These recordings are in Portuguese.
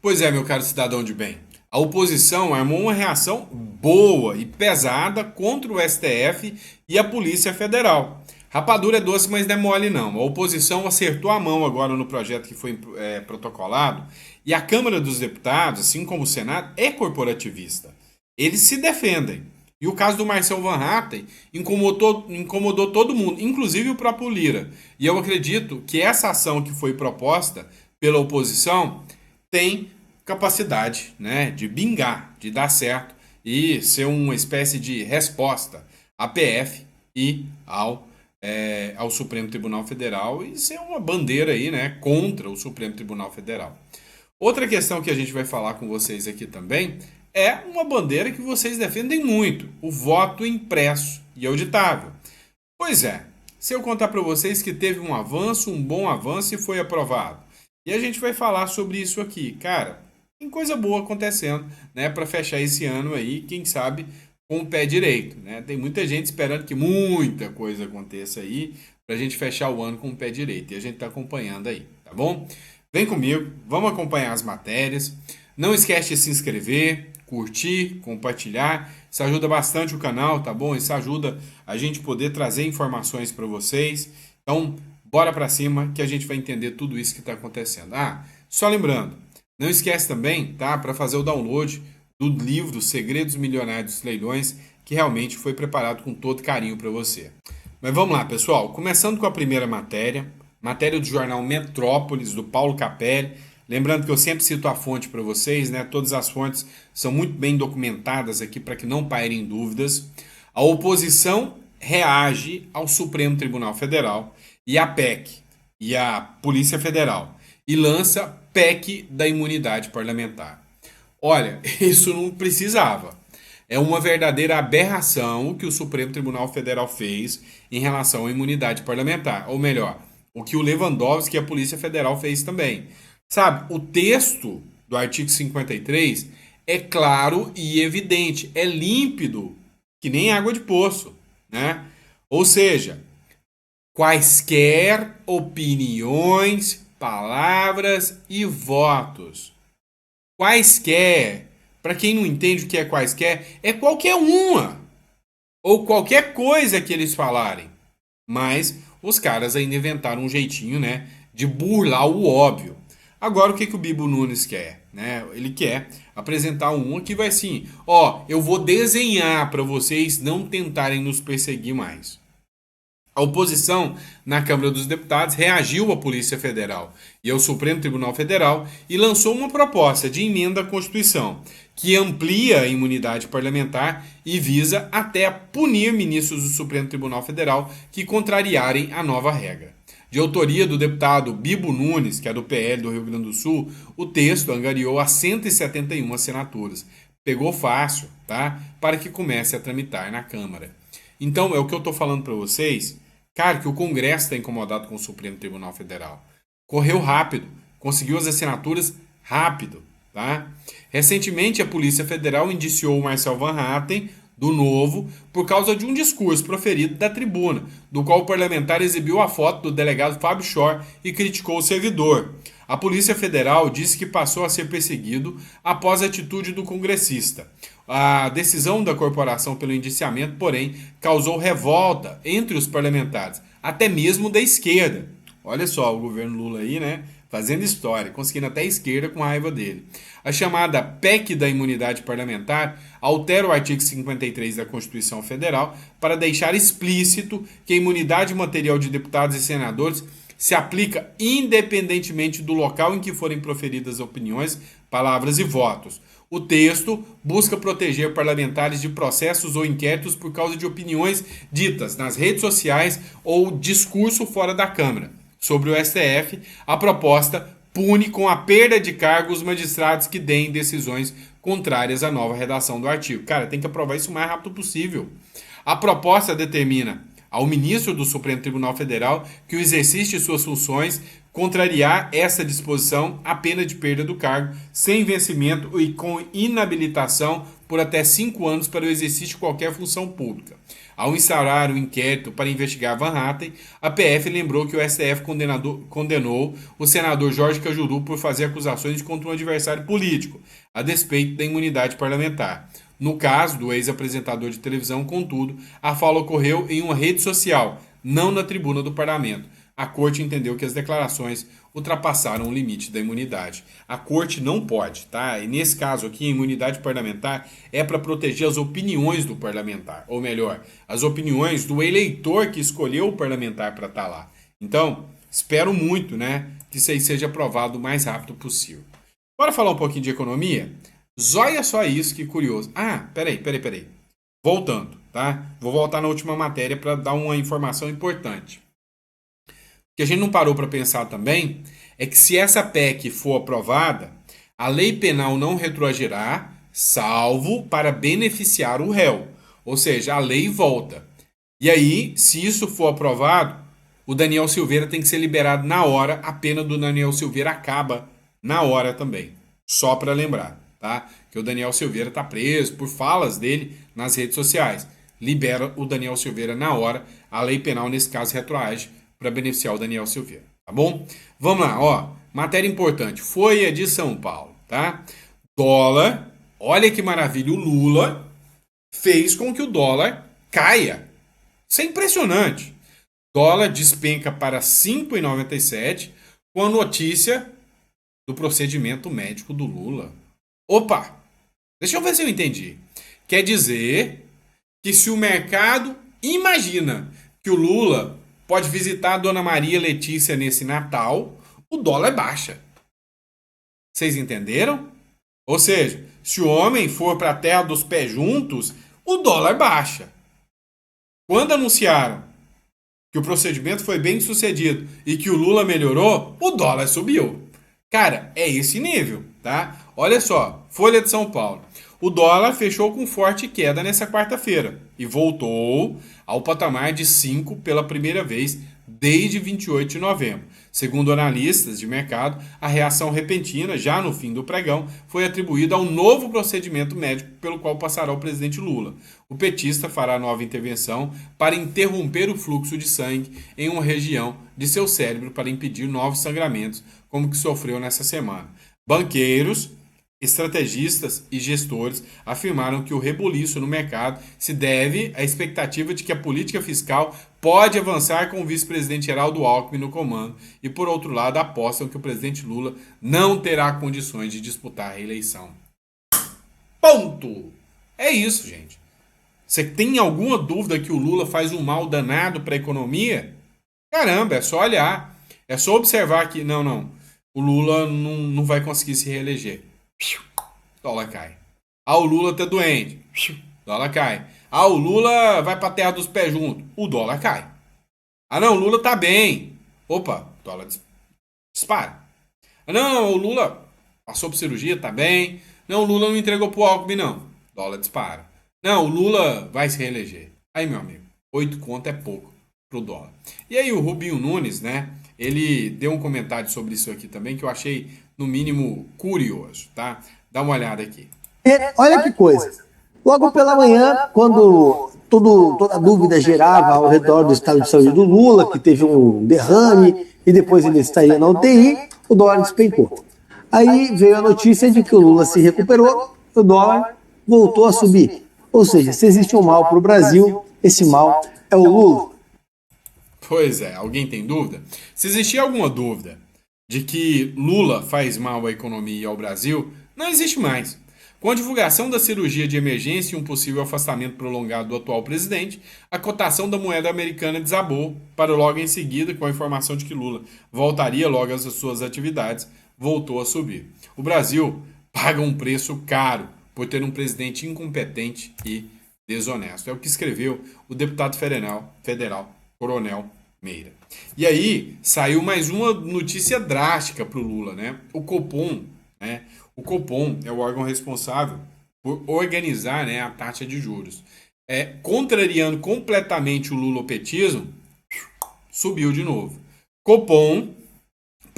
Pois é, meu caro cidadão de bem. A oposição armou uma reação boa e pesada contra o STF e a Polícia Federal. Rapadura é doce, mas não é mole não. A oposição acertou a mão agora no projeto que foi protocolado e a Câmara dos Deputados, assim como o Senado, é corporativista. Eles se defendem. E o caso do Marcel Van Hatten incomodou todo mundo, inclusive o próprio Lira. E eu acredito que essa ação que foi proposta pela oposição tem capacidade, né, de bingar, de dar certo e ser uma espécie de resposta à PF e ao Supremo Tribunal Federal e ser uma bandeira aí, né, contra o Supremo Tribunal Federal. Outra questão que a gente vai falar com vocês aqui também é uma bandeira que vocês defendem muito, o voto impresso e auditável. Pois é, se eu contar para vocês que teve um avanço, um bom avanço e foi aprovado. E a gente vai falar sobre isso aqui. Cara, tem coisa boa acontecendo, né, para fechar esse ano aí, quem sabe com o pé direito, né? Tem muita gente esperando que muita coisa aconteça aí pra gente fechar o ano com o pé direito. E a gente tá acompanhando aí, tá bom? Vem comigo, vamos acompanhar as matérias. Não esquece de se inscrever, curtir, compartilhar. Isso ajuda bastante o canal, tá bom? Isso ajuda a gente poder trazer informações para vocês. Então, bora para cima que a gente vai entender tudo isso que está acontecendo. Ah, só lembrando, não esquece também, tá, para fazer o download do livro Segredos Milionários dos Leilões, que realmente foi preparado com todo carinho para você. Mas vamos lá, pessoal. Começando com a primeira matéria, matéria do jornal Metrópolis, do Paulo Capelli. Lembrando que eu sempre cito a fonte para vocês, né? Todas as fontes são muito bem documentadas aqui para que não pairem dúvidas. A oposição reage ao Supremo Tribunal Federal e à PEC e à Polícia Federal e lança PEC da imunidade parlamentar. Olha, isso não precisava. É uma verdadeira aberração o que o Supremo Tribunal Federal fez em relação à imunidade parlamentar. Ou melhor, o que o Lewandowski e a Polícia Federal fez também. Sabe, o texto do artigo 53 é claro e evidente, é límpido, que nem água de poço, né? Ou seja, quaisquer opiniões, palavras e votos. Quaisquer, para quem não entende o que é qualquer uma ou qualquer coisa que eles falarem. Mas os caras ainda inventaram um jeitinho, né, de burlar o óbvio. Agora o que o Bibo Nunes quer, né? Ele quer apresentar um que vai assim, ó, eu vou desenhar para vocês não tentarem nos perseguir mais. A oposição na Câmara dos Deputados reagiu à Polícia Federal e ao Supremo Tribunal Federal e lançou uma proposta de emenda à Constituição que amplia a imunidade parlamentar e visa até punir ministros do Supremo Tribunal Federal que contrariarem a nova regra. De autoria do deputado Bibo Nunes, que é do PL do Rio Grande do Sul, o texto angariou as 171 assinaturas. Pegou fácil, tá? Para que comece a tramitar na Câmara. Então, é o que eu estou falando para vocês. Cara, que o Congresso está incomodado com o Supremo Tribunal Federal. Correu rápido, conseguiu as assinaturas rápido, tá? Recentemente, a Polícia Federal indiciou o Marcel Van Hatten, do Novo, por causa de um discurso proferido da tribuna, do qual o parlamentar exibiu a foto do delegado Fábio Schor e criticou o servidor. A Polícia Federal disse que passou a ser perseguido após a atitude do congressista. A decisão da corporação pelo indiciamento, porém, causou revolta entre os parlamentares, até mesmo da esquerda. Olha só o governo Lula aí, né? Fazendo história, conseguindo até a esquerda com raiva dele. A chamada PEC da imunidade parlamentar altera o artigo 53 da Constituição Federal para deixar explícito que a imunidade material de deputados e senadores se aplica independentemente do local em que forem proferidas opiniões, palavras e votos. O texto busca proteger parlamentares de processos ou inquéritos por causa de opiniões ditas nas redes sociais ou discurso fora da Câmara. Sobre o STF, a proposta pune com a perda de cargo os magistrados que deem decisões contrárias à nova redação do artigo. Cara, tem que aprovar isso o mais rápido possível. A proposta determina ao ministro do Supremo Tribunal Federal que o exercício de suas funções contrariar essa disposição, a pena de perda do cargo, sem vencimento e com inabilitação por até 5 anos para o exercício de qualquer função pública. Ao instaurar o inquérito para investigar Van Hatten, a PF lembrou que o STF condenou o senador Jorge Cajuru por fazer acusações contra um adversário político, a despeito da imunidade parlamentar. No caso do ex-apresentador de televisão, contudo, a fala ocorreu em uma rede social, não na tribuna do parlamento. A corte entendeu que as declarações ultrapassaram o limite da imunidade. A corte não pode, tá? E nesse caso aqui, a imunidade parlamentar é para proteger as opiniões do parlamentar, ou melhor, as opiniões do eleitor que escolheu o parlamentar para estar lá. Então, espero muito, né, que isso aí seja aprovado o mais rápido possível. Bora falar um pouquinho de economia? Olha só isso, que curioso. Peraí. Voltando, tá? Vou voltar na última matéria para dar uma informação importante. O que a gente não parou para pensar também é que se essa PEC for aprovada, a lei penal não retroagirá, salvo para beneficiar o réu. Ou seja, a lei volta. E aí, se isso for aprovado, o Daniel Silveira tem que ser liberado na hora, a pena do Daniel Silveira acaba na hora também. Só para lembrar, tá? Que o Daniel Silveira está preso por falas dele nas redes sociais. Libera o Daniel Silveira na hora, a lei penal nesse caso retroage para beneficiar o Daniel Silveira, tá bom? Vamos lá, ó, matéria importante, Folha de São Paulo, tá? Dólar, olha que maravilha, o Lula fez com que o dólar caia. Isso é impressionante. Dólar despenca para 5,97 com a notícia do procedimento médico do Lula. Opa, deixa eu ver se eu entendi. Quer dizer que se o mercado imagina que o Lula pode visitar a Dona Maria Letícia nesse Natal, o dólar baixa. Vocês entenderam? Ou seja, se o homem for para a terra dos pés juntos, o dólar baixa. Quando anunciaram que o procedimento foi bem sucedido e que o Lula melhorou, o dólar subiu. Cara, é esse nível, tá? Olha só, Folha de São Paulo. O dólar fechou com forte queda nessa quarta-feira e voltou ao patamar de 5 pela primeira vez desde 28 de novembro. Segundo analistas de mercado, a reação repentina, já no fim do pregão, foi atribuída ao novo procedimento médico pelo qual passará o presidente Lula. O petista fará nova intervenção para interromper o fluxo de sangue em uma região de seu cérebro para impedir novos sangramentos, como que sofreu nessa semana. Banqueiros, estrategistas e gestores afirmaram que o rebuliço no mercado se deve à expectativa de que a política fiscal pode avançar com o vice-presidente Geraldo Alckmin no comando e, por outro lado, apostam que o presidente Lula não terá condições de disputar a reeleição. Ponto! É isso, gente. Você tem alguma dúvida que o Lula faz um mal danado para a economia? Caramba, é só olhar. É só observar que, não, o Lula não vai conseguir se reeleger. Dólar cai. O Lula tá doente. Dólar cai. O Lula vai pra terra dos pés junto. O dólar cai. Não, o Lula tá bem. Opa, dólar dispara. Não, o Lula passou por cirurgia, tá bem. Não, o Lula não entregou pro Alckmin, não. Dólar dispara. Não, o Lula vai se reeleger. Aí, meu amigo, 8 conto é pouco pro dólar. E aí o Rubinho Nunes, né? Ele deu um comentário sobre isso aqui também que eu achei, no mínimo, curioso, tá? Dá uma olhada aqui. Olha que coisa. Logo pela manhã, quando toda a dúvida gerava ao redor do estado de saúde do Lula, que teve um derrame e depois ele estaria na UTI, o dólar despencou. Aí veio a notícia de que o Lula se recuperou, o dólar voltou a subir. Ou seja, se existe um mal para o Brasil, esse mal é o Lula. Pois é, alguém tem dúvida? Se existir alguma dúvida de que Lula faz mal à economia e ao Brasil, não existe mais. Com a divulgação da cirurgia de emergência e um possível afastamento prolongado do atual presidente, a cotação da moeda americana desabou para logo em seguida, com a informação de que Lula voltaria logo às suas atividades, voltou a subir. O Brasil paga um preço caro por ter um presidente incompetente e desonesto. É o que escreveu o deputado federal Coronel Meira. E aí saiu mais uma notícia drástica para o Lula, né? O Copom, né? O Copom é o órgão responsável por organizar, né, a taxa de juros. Contrariando completamente o lulopetismo, subiu de novo. Copom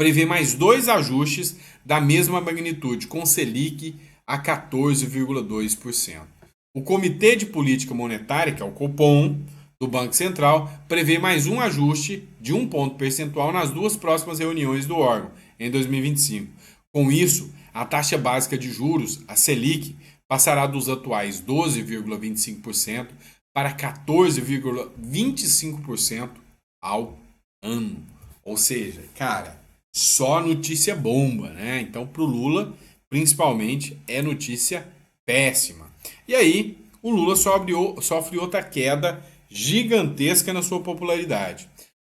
prevê mais 2 ajustes da mesma magnitude, com Selic a 14,2%. O Comitê de Política Monetária, que é o Copom, do Banco Central, prevê mais um ajuste de 1 ponto percentual nas 2 próximas reuniões do órgão, em 2025. Com isso, a taxa básica de juros, a Selic, passará dos atuais 12,25% para 14,25% ao ano. Ou seja, cara, só notícia bomba, né? Então, para o Lula, principalmente, é notícia péssima. E aí, o Lula sofre outra queda gigantesca na sua popularidade.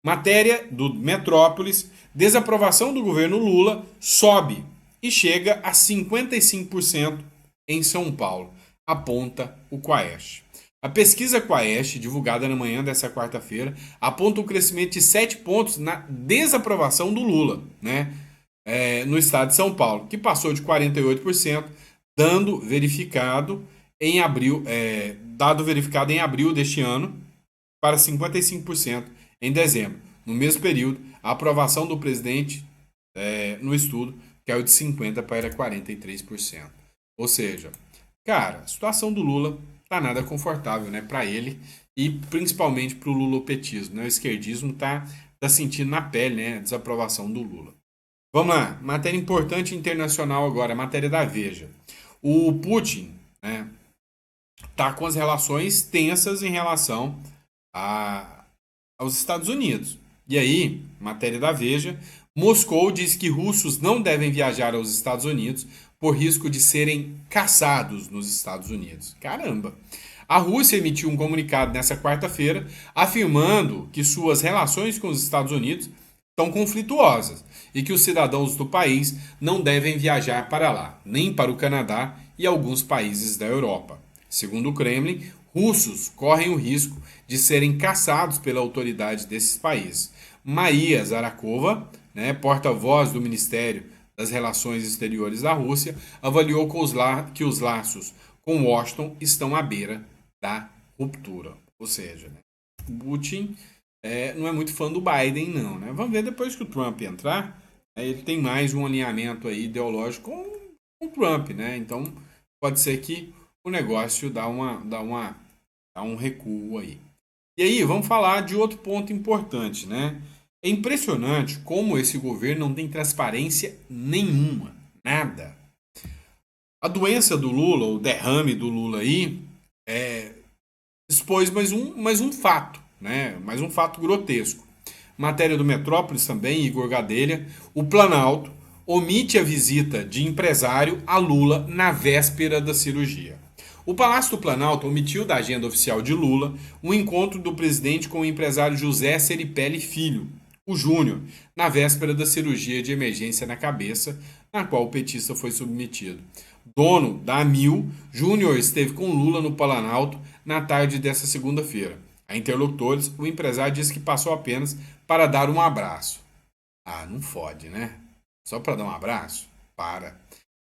Matéria do Metrópolis: desaprovação do governo Lula sobe e chega a 55% em São Paulo, aponta o Quaest. A pesquisa Quaest, divulgada na manhã dessa quarta-feira, aponta um crescimento de 7 pontos na desaprovação do Lula, né? No estado de São Paulo, que passou de 48%, dado verificado em abril deste ano, para 55% em dezembro. No mesmo período, a aprovação do presidente no estudo caiu de 50% para 43%. Ou seja, cara, a situação do Lula tá nada confortável, né, para ele e principalmente para o lulopetismo, né? O esquerdismo tá sentindo na pele, né, a desaprovação do Lula. Vamos lá, matéria importante internacional agora, matéria da Veja. O Putin, né, tá com as relações tensas em relação aos Estados Unidos. E aí, matéria da Veja, Moscou diz que russos não devem viajar aos Estados Unidos por risco de serem caçados nos Estados Unidos. Caramba! A Rússia emitiu um comunicado nessa quarta-feira afirmando que suas relações com os Estados Unidos estão conflituosas e que os cidadãos do país não devem viajar para lá, nem para o Canadá e alguns países da Europa. Segundo o Kremlin, russos correm o risco de serem caçados pela autoridade desses países. Maria Zarakova, né, porta-voz do Ministério das Relações Exteriores da Rússia, avaliou que os laços com Washington estão à beira da ruptura. Ou seja, né, Putin não é muito fã do Biden, não. Né? Vamos ver depois que o Trump entrar, ele tem mais um alinhamento aí ideológico com o Trump. Né? Então, pode ser que o negócio dá um recuo aí. E aí, vamos falar de outro ponto importante, né? É impressionante como esse governo não tem transparência nenhuma, nada. A doença do Lula, o derrame do Lula aí, expôs mais um fato, né? Mais um fato grotesco. Matéria do Metrópolis também, Igor Gadelha, o Planalto omite a visita de empresário a Lula na véspera da cirurgia. O Palácio do Planalto omitiu da agenda oficial de Lula o encontro do presidente com o empresário José Seripelli Filho, o Júnior, na véspera da cirurgia de emergência na cabeça, na qual o petista foi submetido. Dono da Amil, Júnior esteve com Lula no Planalto na tarde dessa segunda-feira. A interlocutores, o empresário disse que passou apenas para dar um abraço. Ah, não fode, né? Só para dar um abraço? Para.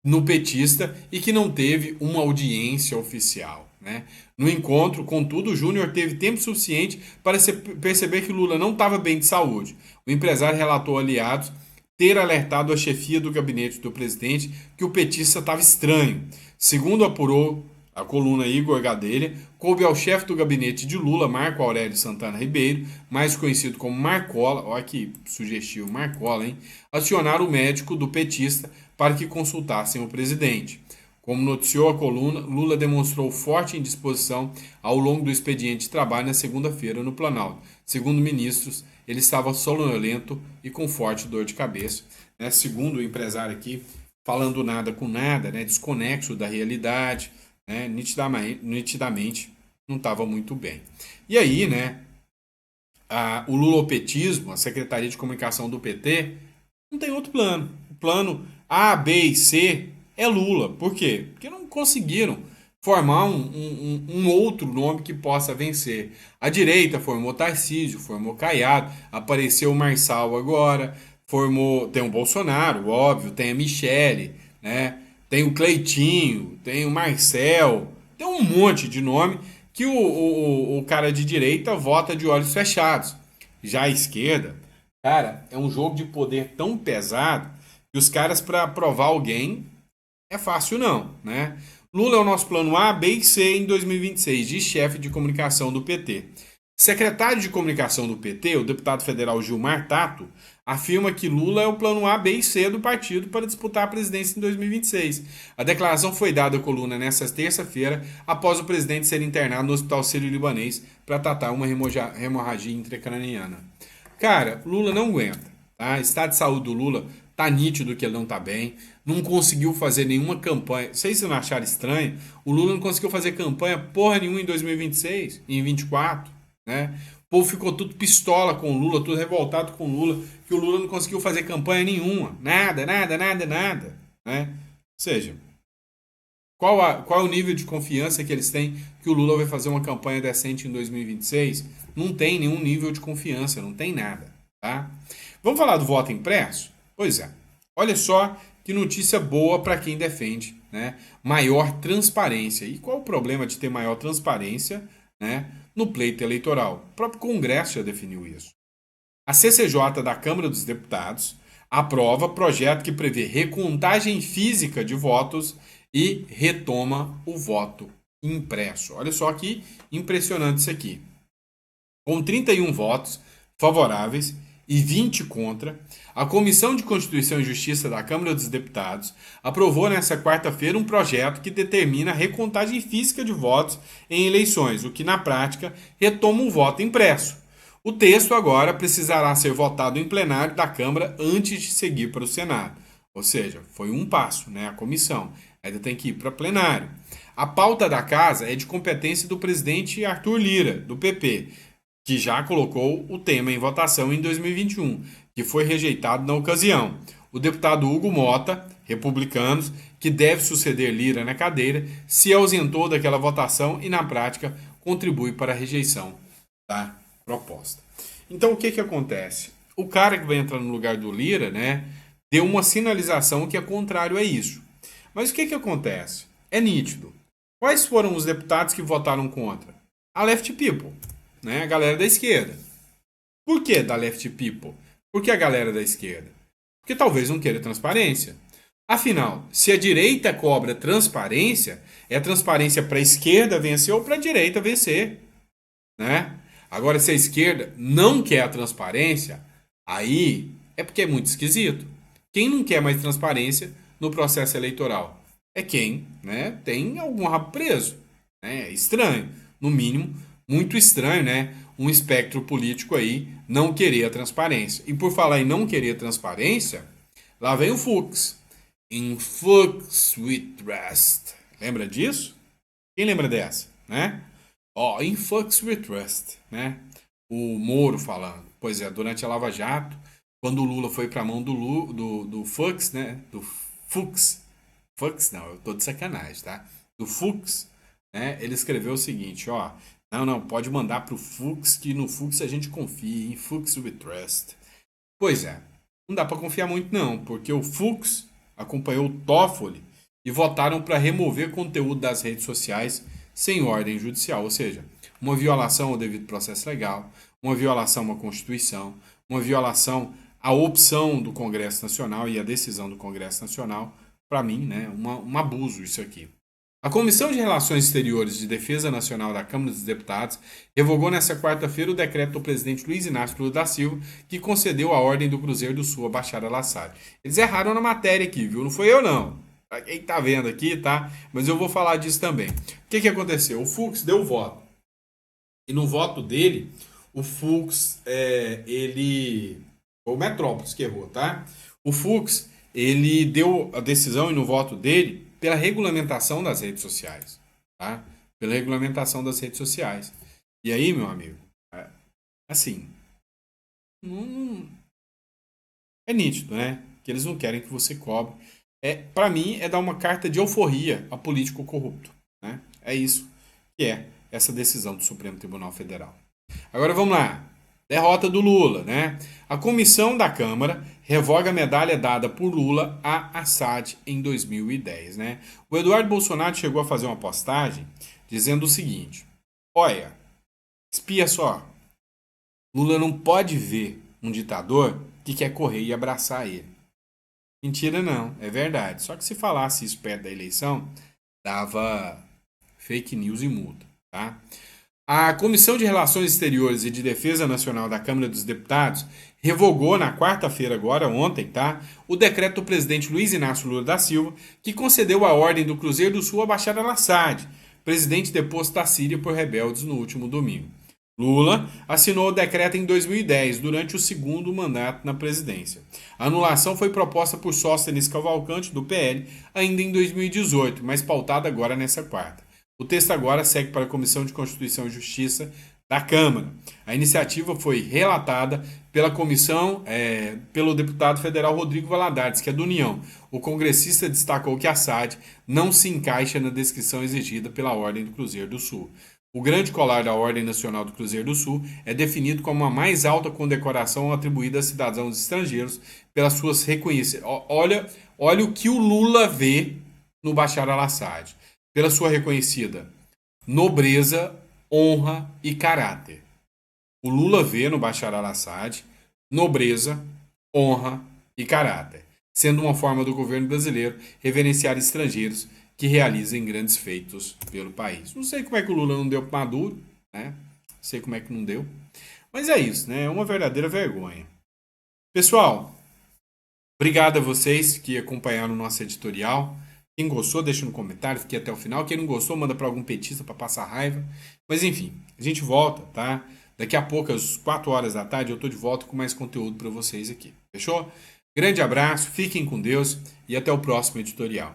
No petista e que não teve uma audiência oficial. Né? No encontro, contudo, o Júnior teve tempo suficiente para perceber que Lula não estava bem de saúde. O empresário relatou a aliados ter alertado a chefia do gabinete do presidente que o petista estava estranho. Segundo apurou a coluna Igor Gadelha, coube ao chefe do gabinete de Lula, Marco Aurélio Santana Ribeiro, mais conhecido como Marcola, olha que sugestivo, Marcola, hein? Acionar o médico do petista para que consultassem o presidente. Como noticiou a coluna, Lula demonstrou forte indisposição ao longo do expediente de trabalho na segunda-feira no Planalto. Segundo ministros, ele estava sonolento e com forte dor de cabeça. Né? Segundo o empresário aqui, falando nada com nada, né? Desconexo da realidade, né? Nitidamente não estava muito bem. E aí, né, o lulopetismo, a Secretaria de Comunicação do PT, não tem outro plano. O plano A, B e C é Lula. Por quê? Porque não conseguiram formar um outro nome que possa vencer. A direita formou Tarcísio, formou Caiado, apareceu o Marçal agora, tem o Bolsonaro, óbvio, tem a Michele, né? Tem o Cleitinho, tem o Marcel, tem um monte de nome que o cara de direita vota de olhos fechados. Já a esquerda Cara, é um jogo de poder tão pesado que os caras, para aprovar alguém, é fácil não, né? Lula é o nosso plano A, B e C em 2026, diz chefe de comunicação do PT. Secretário de comunicação do PT, o deputado federal Gilmar Tato, afirma que Lula é o plano A, B e C do partido para disputar a presidência em 2026. A declaração foi dada à coluna nesta terça-feira, após o presidente ser internado no Hospital Sírio-Libanês para tratar uma hemorragia intracraniana. Cara, Lula não aguenta, tá? O estado de saúde do Lula tá nítido que ele não tá bem, não conseguiu fazer nenhuma campanha. Sei se não acharam estranho, o Lula não conseguiu fazer campanha porra nenhuma em 2026, em 24, né? O povo ficou tudo pistola com o Lula, tudo revoltado com o Lula, que o Lula não conseguiu fazer campanha nenhuma, nada, nada, nada, nada, né? Ou seja, qual é o nível de confiança que eles têm que o Lula vai fazer uma campanha decente em 2026? Não tem nenhum nível de confiança, não tem nada, tá? Vamos falar do voto impresso? Pois é. Olha só que notícia boa para quem defende, né, maior transparência. E qual o problema de ter maior transparência, né, no pleito eleitoral? O próprio Congresso já definiu isso. A CCJ da Câmara dos Deputados aprova projeto que prevê recontagem física de votos e retoma o voto impresso. Olha só que impressionante isso aqui. Com 31 votos favoráveis e 20 contra, a Comissão de Constituição e Justiça da Câmara dos Deputados aprovou nesta quarta-feira um projeto que determina a recontagem física de votos em eleições, o que na prática retoma o voto impresso. O texto agora precisará ser votado em plenário da Câmara antes de seguir para o Senado. Ou seja, foi um passo, né? A comissão ainda tem que ir para plenário. A pauta da casa é de competência do presidente Arthur Lira, do PP, que já colocou o tema em votação em 2021, que foi rejeitado na ocasião. O deputado Hugo Mota, republicanos, que deve suceder Lira na cadeira, se ausentou daquela votação e, na prática, contribui para a rejeição da proposta. Então, o que acontece? O cara que vai entrar no lugar do Lira, né, deu uma sinalização que é contrário a isso. Mas o que acontece? É nítido. Quais foram os deputados que votaram contra? A Left People, né, a galera da esquerda. Por que da Left People? Por que a galera da esquerda? Porque talvez não queira transparência. Afinal, se a direita cobra transparência, é transparência para a esquerda vencer ou para a direita vencer, né? Agora, se a esquerda não quer a transparência, aí é porque é muito esquisito. Quem não quer mais transparência no processo eleitoral? É quem, né, tem algum rabo preso. Né? É estranho, no mínimo, muito estranho, né? Um espectro político aí não querer a transparência. E por falar em não querer transparência, lá vem o Fux. In Fux with Trust. Lembra disso? Quem lembra dessa, né? Ó, in Fux with Trust, né? O Moro falando. Pois é, durante a Lava Jato, quando o Lula foi para a mão do Fux, né? Do Fux. Fux não, eu tô de sacanagem, tá? Do Fux, né? Ele escreveu o seguinte, ó. Não, pode mandar pro Fux, que no Fux a gente confia, em Fux we trust. Pois é, não dá para confiar muito não, porque o Fux acompanhou o Toffoli e votaram para remover conteúdo das redes sociais sem ordem judicial, ou seja, uma violação ao devido processo legal, uma violação à Constituição, uma violação à opção do Congresso Nacional e à decisão do Congresso Nacional. Para mim, né, um abuso isso aqui. A Comissão de Relações Exteriores de Defesa Nacional da Câmara dos Deputados revogou nesta quarta-feira o decreto do presidente Luiz Inácio Lula da Silva, que concedeu a Ordem do Cruzeiro do Sul a Bashar al-Assad. Eles erraram na matéria aqui, viu? Não foi eu, não. Pra quem tá vendo aqui, tá? Mas eu vou falar disso também. O que aconteceu? O Fux deu o voto. E no voto dele, o Fux, ele... Foi o Metrópolis que errou, tá? O Fux, ele deu a decisão e no voto dele pela regulamentação das redes sociais, tá? Pela regulamentação das redes sociais. E aí, meu amigo, assim, é nítido, né? Que eles não querem que você cobre. Para mim, é dar uma carta de euforia a político corrupto, né? É isso que é essa decisão do Supremo Tribunal Federal. Agora vamos lá. Derrota do Lula, né? A comissão da Câmara revoga a medalha dada por Lula a Assad em 2010, né? O Eduardo Bolsonaro chegou a fazer uma postagem dizendo o seguinte: olha, espia só, Lula não pode ver um ditador que quer correr e abraçar ele. Mentira não, é verdade. Só que se falasse isso perto da eleição, dava fake news e multa, tá? A Comissão de Relações Exteriores e de Defesa Nacional da Câmara dos Deputados revogou na quarta-feira, agora, ontem, tá? O decreto do presidente Luiz Inácio Lula da Silva, que concedeu a ordem do Cruzeiro do Sul a Bashar al-Assad, presidente deposto da Síria por rebeldes no último domingo. Lula assinou o decreto em 2010, durante o segundo mandato na presidência. A anulação foi proposta por Sóstenes Cavalcante, do PL, ainda em 2018, mas pautada agora nessa quarta. O texto agora segue para a Comissão de Constituição e Justiça da Câmara. A iniciativa foi relatada pela comissão pelo deputado federal Rodrigo Valadares, que é do União. O congressista destacou que Assad não se encaixa na descrição exigida pela Ordem do Cruzeiro do Sul. O grande colar da Ordem Nacional do Cruzeiro do Sul é definido como a mais alta condecoração atribuída a cidadãos estrangeiros pelas suas reconhecidas. Olha o que o Lula vê no Bashar al-Assad. Pela sua reconhecida nobreza, honra e caráter. O Lula vê no Bashar al-Assad nobreza, honra e caráter, sendo uma forma do governo brasileiro reverenciar estrangeiros que realizem grandes feitos pelo país. Não sei como é que o Lula não deu para Maduro, né? Não sei como é que não deu. Mas é isso, né? É uma verdadeira vergonha. Pessoal, obrigado a vocês que acompanharam o nosso editorial. Quem gostou, deixa no comentário, fique até o final. Quem não gostou, manda para algum petista para passar raiva. Mas enfim, a gente volta, tá? Daqui a pouco, às 4 horas da tarde, eu tô de volta com mais conteúdo para vocês aqui. Fechou? Grande abraço, fiquem com Deus e até o próximo editorial.